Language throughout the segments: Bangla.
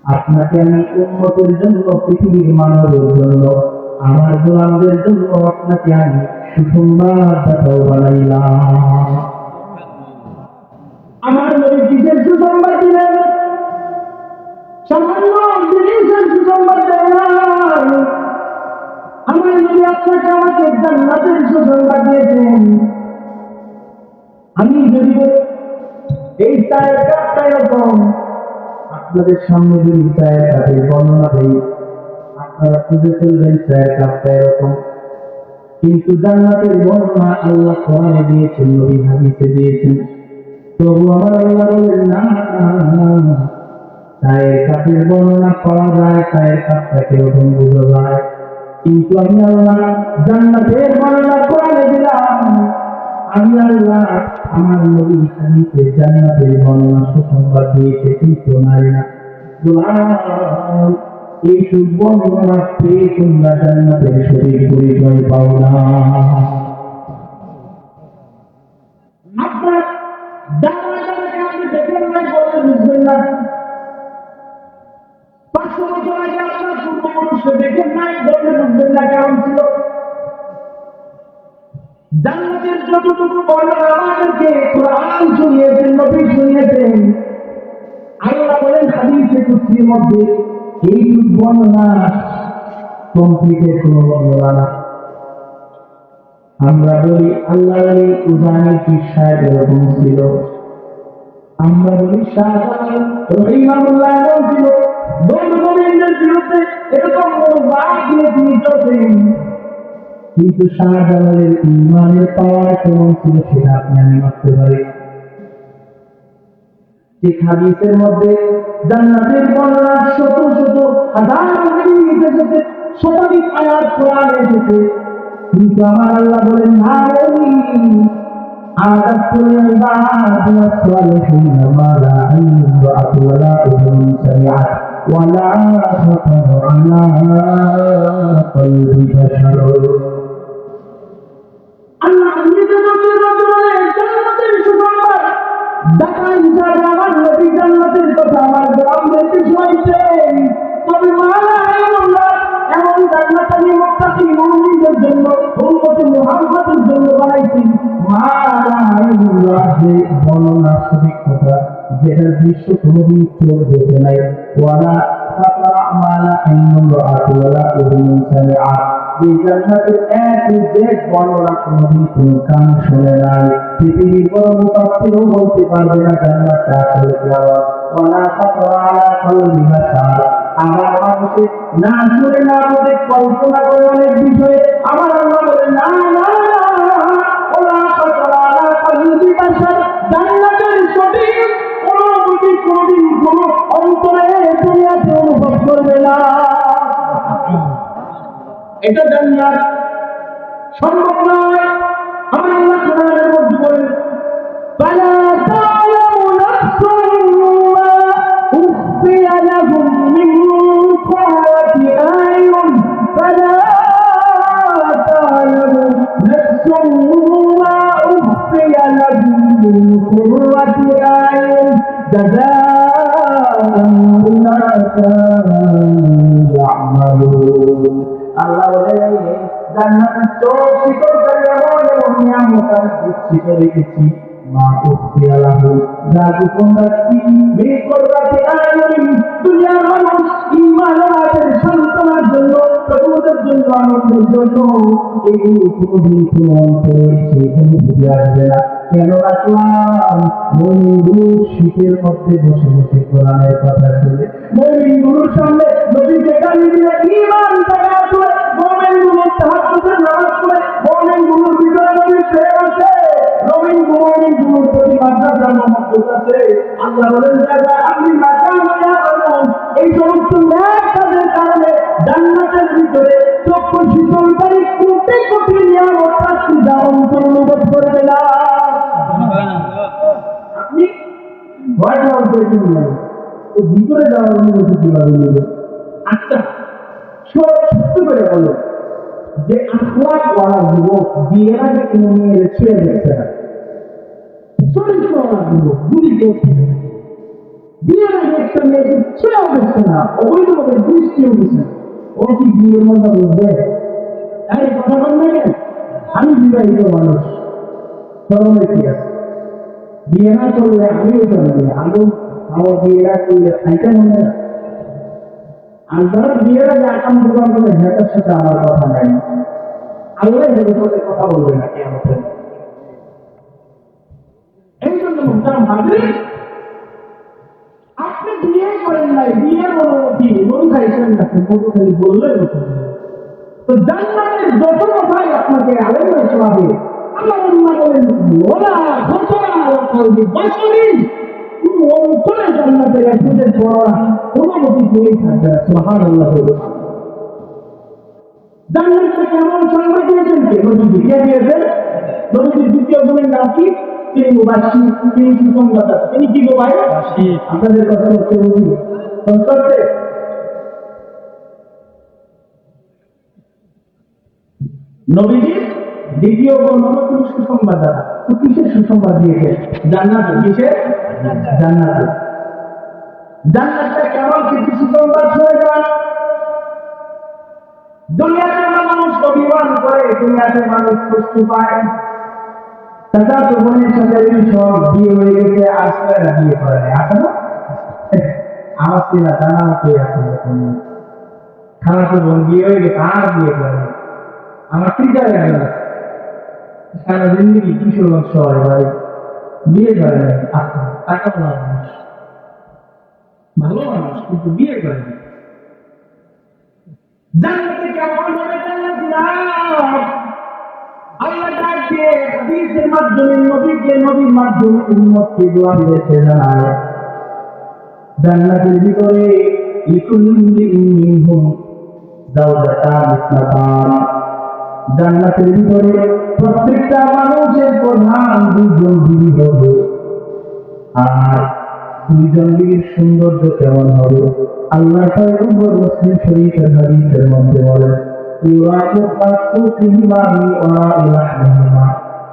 আপনাকে আমি উম্মতের জন্য, পৃথিবীর মানবের জন্য, আমার গোলামদের জন্য আপনাকে আমি সুসংবাদদাতাও বানাইলাম। আমার নবী কিসের সুসংবাদ দিলেন? সামান্য জিনিসের সুসংবাদ দেন নাই। আমার নবী আপনাকে আমাকে জান্নাতের সুসংবাদ দিয়েছেন। আমি যদি এই চায়ের কাপটা এরকম আপনাদের সামনে যদি চায়ের কাপের বর্ণনা দেই, আপনারা খুঁজে ফেলবেন চায়ের কাপটা এরকম। কিন্তু জান্নাতের বর্ণনা আল্লাহ কোরআনে দিয়েছেন, নবী হাদিসে দিয়েছেন। তবু আমার আল্লাহ বলেন না, চায়ের কাপের বর্ণনা পাওয়া যায়, চায়ের কাপটা কিরকম বোঝা যায়, কিন্তু আমি আল্লাহ জান্নাতের বর্ণনা কোরআনে দিলাম। আমি আল্লাহ আমার নবী হাদিসে জান্নাতের বর্ণনা সুসংবাদ দিয়েছে, কিন্তু নাই না। এই সুবর্ণনা পেয়ে তোমরা জান্নাতের সঠিক পরিচয় পাও না। আপনার জান্নাতকে আপনি দেখেন নাই বলে বুঝবেন না। 500 বছর আগে আপনার পূর্বপুরুষকে দেখেন নাই বলে বুঝবেন না কেমন ছিল। জান্নাতের যতটুকু বর্ণনা আমাদেরকে কোরআন শুনিয়েছেন, নবী শুনিয়েছেন, আল্লাহ বলেন হাদিসে কুদসির মধ্যে এই বর্ণনা কমপ্লিটের কোনো বর্ণনা না। আমরা বলি আল্লাহ আলী উজানি কি সাহেব এরকম ছিল, আমরা বলি শাহজালাল রহিমাহুল্লাহ এরকম ছিল, বন্ধুবৃন্দের বিরুদ্ধে এরকম বাদ দিয়ে তিনি চলতেন। কিন্তু শাহজালালের ইমানের পাওয়ার কেমন ছিল সেটা আপনি আমি মানতে পারি। এই হাদিসের মধ্যে জান্নাতের বর্ণনা শত শত হাজার হাদিস এসেছে, শতাধিক আয়াত কোরআনে এসেছে, কিন্তু আমার আল্লাহ বলেন না, আদাতুল ইবাদিনা সালিহিনা মা লা আইনুন রাআত ওয়া লা উযুনুন সামিআত ওয়া লা খাতারা আলা কলবি বাশার। আল্লাহ নিজের বলে জান্নাতের সুসংবাদ দেখা হিসাবে আমার নবী জান্নাতের কথা আমার গোলামদেরকে শোনাইছেন। তবে মালা এমন জান্নাত আমি মুত্তাকি মুমিনদের জন্য, উম্মতে মুহাম্মাদের জন্য বানাইছি। মালা যে বর্ণনা সঠিক কথা, যেটার দৃশ্য কোনোদিন চোখ দেখে নাই, ওয়ালা খাতারা মালা আইনুন রাআত ওয়ালা উযুনুন সামিআত, এই জান্নাতের এক যে বর্ণনা কোনোদিন কোনো কান শোনে নাই, পৃথিবীর বড় মুফাসসিরও বলতে পারবে না জান্নাতটা আসলে কেমন। ওয়ালা খাতারা আলা কলবি বাশার, আমার মানুষের না শুনে না বুঝে কল্পনা করে অনেক বিষয়ে আমার আল্লাহ বলে না না, ওয়ালা খাতারা আলা কলবি বাশার, জান্নাতের সঠিক অনুভূতি কোনোদিন কোনো অন্তরে দুনিয়াতে অনুভব করবে না। এটা জান্নাত সম্ভব নয়। আমার আল্লাহ কোরআনের মধ্যে বলেন ফালা তা'লামু নাফসুন মা উখফিয়া লাহুম মিন কুররাতি আয়ুন, ফালা তা'লামু নাফসুন মা উখফিয়া লাহুম মিন কুররাতি আয়ুন জাযাআন বিমা কানু ইয়া'মালুন। আল্লাহ বলেন জান্নাতের চোখ শিকড়কারী এমন এমন নিয়ামত আমি গুচ্ছিত রেখেছি, মা উখফিয়া লাহুম, যা গোপন রাখছি, মিন কুররাতি আয়ুন, দুনিয়ার মানুষ ঈমানের সান্ত্বনার জন্য, প্রভুদের জন্য, আনন্দের জন্য এগুলো কোনোদিন কোনো অন্তরে সেই অনুভূতি আসবে না। কেন রাখলাম? মুমিনগুলো শীতের মধ্যে বসে বসে কোরআনের কথা শুনে, মুমিনগুলোর সামনে নবীকে গালি দিয়ে ঈমান থেকে আসবে, মুমিনগুলো তাহাজ্জুদের নামাজ পড়ে, মুমিনগুলোর ভিতরে নবীর প্রেম আছে, মুমিনগুলোর প্রতি মাদ্রাসার মহব্বত আছে। আল্লাহ বলেন যারা আপনি মাদ্রাসা বলুন, এই সমস্ত ন্যায় কাজের কারণে জান্নাতের ভিতরে চক্ষু শীতলকারী কোটি কোটি নিয়ামত আসছে, যা অন্তর অনুভব করবে না। আপনি ভয় পাওয়ার প্রয়োজন নেই, ভিতরে যাওয়ার অনুমতি কিভাবে নেবে? আচ্ছা, সত্য করে বলো যে আখলাক ওয়ালা যুবক বিয়ের আগে কোনো মেয়ের ছুঁয়ে দেখছে না, চরিত্র ওয়ালা যুবক যদি কেউ বিয়ের আগে একটা মেয়েকে ছেড়েও দিচ্ছে না, অবৈধভাবে দৃষ্টিও দিচ্ছে না, ও কি বিয়ের মধ্যে বুঝবে? তাই কথা বলবেন, আমি বিবাহিত মানুষ, ধর্মের কি আছে? বিয়ে না করলে আমিও করবি, আমি আমার বিয়েরা করলে খাইতে মনে না। আর যারা বিয়ের আগে আকাম দোকান করে ভেটার সাথে আমার কথা নাই, আল্লাহ সাথে কথা বলবে না কেমন। এই জন্য মুহতারাম হাজির, আপনি বিয়ে করেন নাই, বিয়ের অনুমতি মন খাইছেন না, মধু খালি বললেন তো জান্নাতের যত কথাই আপনাকে আলেম শোনাবে, আল্লাহ বলেন ওলা ঘটনা বছরই অন্তরে জান্নাতের একজনের পড়া অনুমতি পেয়ে থাকবে। সুবহানাল্লাহ। জান্নাতটা কেমন সংবাদ দিয়েছেন কে? নবীজি কে দিয়েছেন? নবীজির দ্বিতীয় গুণের নাম কি? তিনি মুবাশশির, তিনি সুসংবাদদাতা। তিনি কি গো ভাই? আপনাদের কথা হচ্ছে বুঝি সংস্কৃতে নবীজি দ্বিতীয় গুণ হলো তিনি সুসংবাদদাতা। তো কিসের সুসংবাদ দিয়েছে? জান্নাতের। কিসের? জান্নাতের। জান্নাতটা কেমন কিছু সুসংবাদ শুনে যান। দুনিয়াতে মানুষ অভিমান করে, দুনিয়াতে মানুষ কষ্ট পায়, দাদা তো বোনের সাথে সব বিয়ে হয়ে গেছে, আসলে বিয়ে করে নেই, আসে না? আমার ছেলে জানা মতোই আছে, খারাপ বোন বিয়ে হয়ে গেছে, আর বিয়ে করে নেই। আমার টিচার একজন আছে, সারা জিন্দগি কিশোরগঞ্জ শহরে বাড়ি, বিয়ে করে নেই, টাকা বলা মানুষ, ভালো মানুষ, কিন্তু বিয়ে করে নেই। জান্নাতে কেমন হবে? জান্নাত না আল্লাহ ডাক দিয়ে হাদিসের মাধ্যমে নবীর মাধ্যমে উম্মতকে দোয়া দিয়েছে জানায়, জান্নাতের ভিতরে লিকুল্লি মিনহুম যাওজাতান ইসনাতান, জান্নাতের ভিতরে প্রত্যেকটা মানুষের প্রধান দুইজন বিবি হবে। আর দুইজন বিবির সৌন্দর্য কেমন হবে? আল্লাহ পয়গম্বর মুসলিম শরীফের হাদিসের মধ্যে বলেন,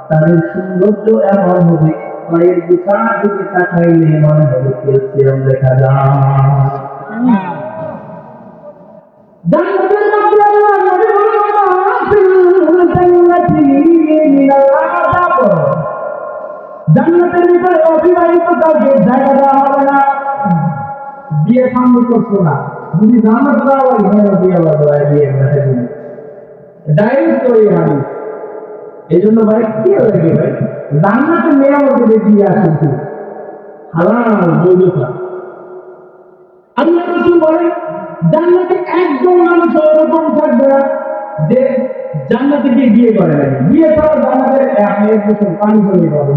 তাদের সৌন্দর্য এমন হবে, পায়ের বিছানার দিকে তাকাইলে মনে হবে ক্যালসিয়াম দেখা যায়। জান্নাতের মধ্যে আল্লাহ নবী জান্নাতের ভিতরে অবিবাহিত কাউকে জায়গা দেওয়া হবে না। বিয়ে সামনে করছো না, যদি জান্নাত দেওয়া হয় এখানে বিয়ে বাজায় বিয়ে ডাইরেক্ট করে হাদিস। এই জন্য ভাই কি লাগে ভাই, জান্নাতের নিয়ামত দিয়ে আসে হালাল বৈধতা। আল্লাহ রাসূল বলেন জান্নাতে একজন মানুষ এরকম থাকবে না যে জান্নাতে গিয়ে বিয়ে করে নাই, বিয়ে ছাড়া জান্নাতের এক বছর পানি চলে যাবে,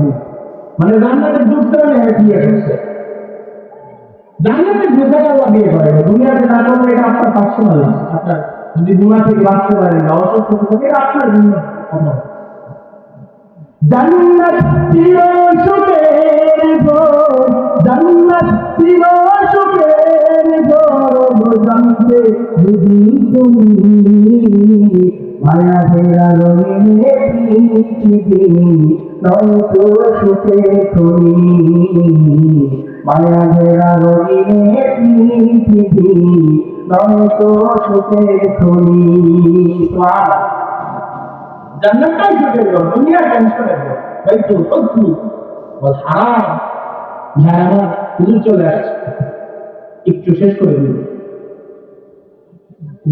মানে জান্নাতের ঢুকতে বিয়ে করছে, জান্নাতে ঢুকে আল্লাহ বিয়ে করে। দুনিয়াতে না করলে এটা আপনার পার্সোনাল, আপনার যদি দুনিয়া থেকে বাঁচতে পারেন না, অসুস্থ থাকে আপনার জন্য। জান্নাত চির সুখের ঘর, জান্নাত চির সুখের ঘর, জানতে যদি তুমি মায়া ঘেরা রঙিনে পৃথিবী, নয়তো সুখে খনি, মায়া ঘেরা রঙিনে পৃথিবী, নয়তো সুখে খনি। জান্নাতটাই সুখের ঘর, দুনিয়া টেনশনের ঘর। ভাই তো সত্যি বল হারাম। ভাই আমার হুজুর চলে আসছে, একটু শেষ করে দিল।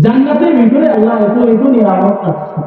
জান্নাতের ভিতরে আল্লাহ এত নিয়ামত আছে।